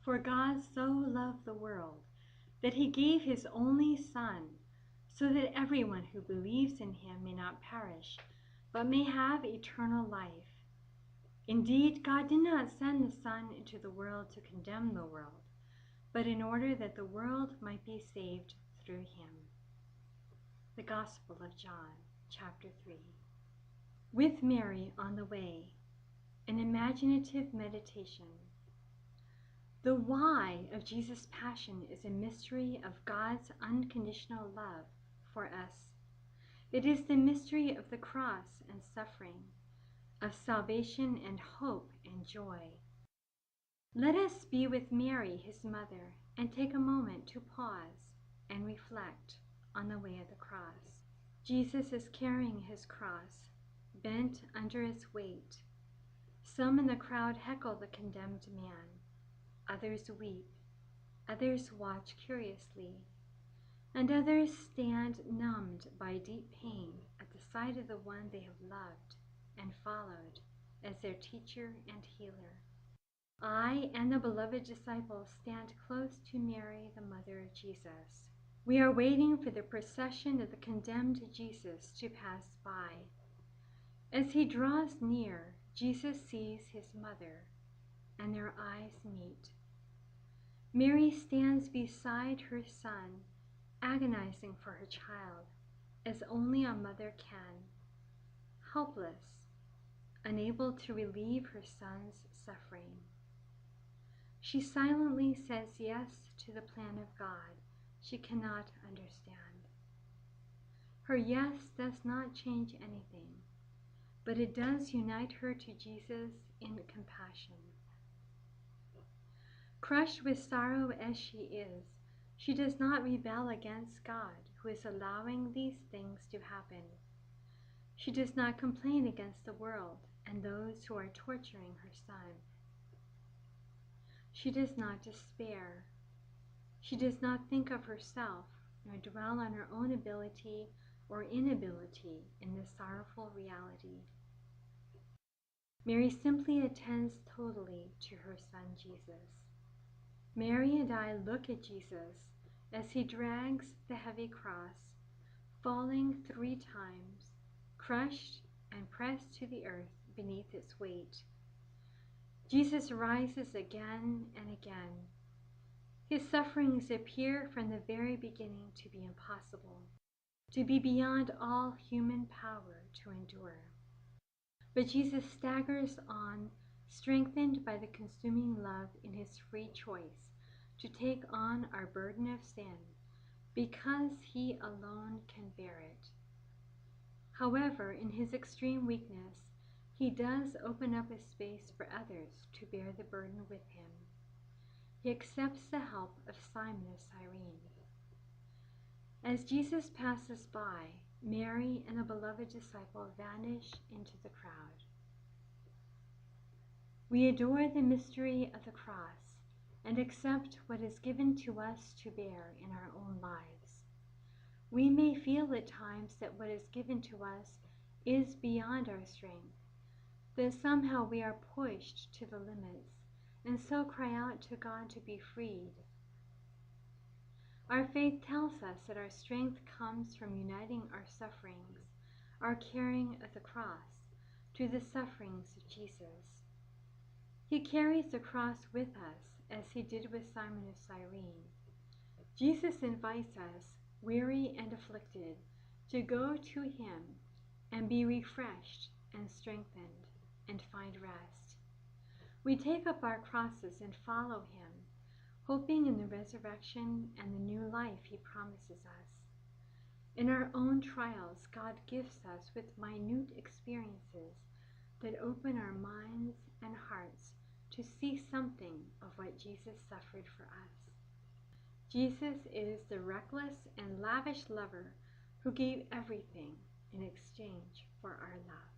For God so loved the world that he gave his only Son, so that everyone who believes in him may not perish, but may have eternal life. Indeed, God did not send the Son into the world to condemn the world, but in order that the world might be saved through him. The Gospel of John, chapter 3. With Mary on the way, an imaginative meditation. The why of Jesus' passion is a mystery of God's unconditional love for us. It is the mystery of the cross and suffering, of salvation and hope and joy. Let us be with Mary, his mother, and take a moment to pause and reflect on the way of the cross. Jesus is carrying his cross, bent under its weight. Some in the crowd heckle the condemned man. Others weep, others watch curiously, and others stand numbed by deep pain at the sight of the one they have loved and followed as their teacher and healer. I and the beloved disciples stand close to Mary, the mother of Jesus. We are waiting for the procession of the condemned Jesus to pass by. As he draws near, Jesus sees his mother, and their eyes meet. Mary stands beside her son, agonizing for her child, as only a mother can, helpless, unable to relieve her son's suffering. She silently says yes to the plan of God she cannot understand. Her yes does not change anything, but it does unite her to Jesus in compassion. Crushed with sorrow as she is, she does not rebel against God, who is allowing these things to happen. She does not complain against the world and those who are torturing her son. She does not despair. She does not think of herself, nor dwell on her own ability or inability in this sorrowful reality. Mary simply attends totally to her son Jesus. Mary and I look at Jesus as he drags the heavy cross, falling 3 times, crushed and pressed to the earth beneath its weight. Jesus rises again and again. His sufferings appear from the very beginning to be impossible, to be beyond all human power to endure. But Jesus staggers on, strengthened by the consuming love in his free choice to take on our burden of sin, because he alone can bear it. However, in his extreme weakness, he does open up a space for others to bear the burden with him. He accepts the help of Simon of Cyrene. As Jesus passes by, Mary and the beloved disciple vanish into the crowd. We adore the mystery of the cross and accept what is given to us to bear in our own lives. We may feel at times that what is given to us is beyond our strength, that somehow we are pushed to the limits, and so cry out to God to be freed. Our faith tells us that our strength comes from uniting our sufferings, our carrying of the cross, to the sufferings of Jesus. He carries the cross with us, as he did with Simon of Cyrene. Jesus invites us, weary and afflicted, to go to him and be refreshed and strengthened and find rest. We take up our crosses and follow him, hoping in the resurrection and the new life he promises us. In our own trials, God gifts us with minute experiences that open our minds and hearts to see something of what Jesus suffered for us. Jesus is the reckless and lavish lover who gave everything in exchange for our love.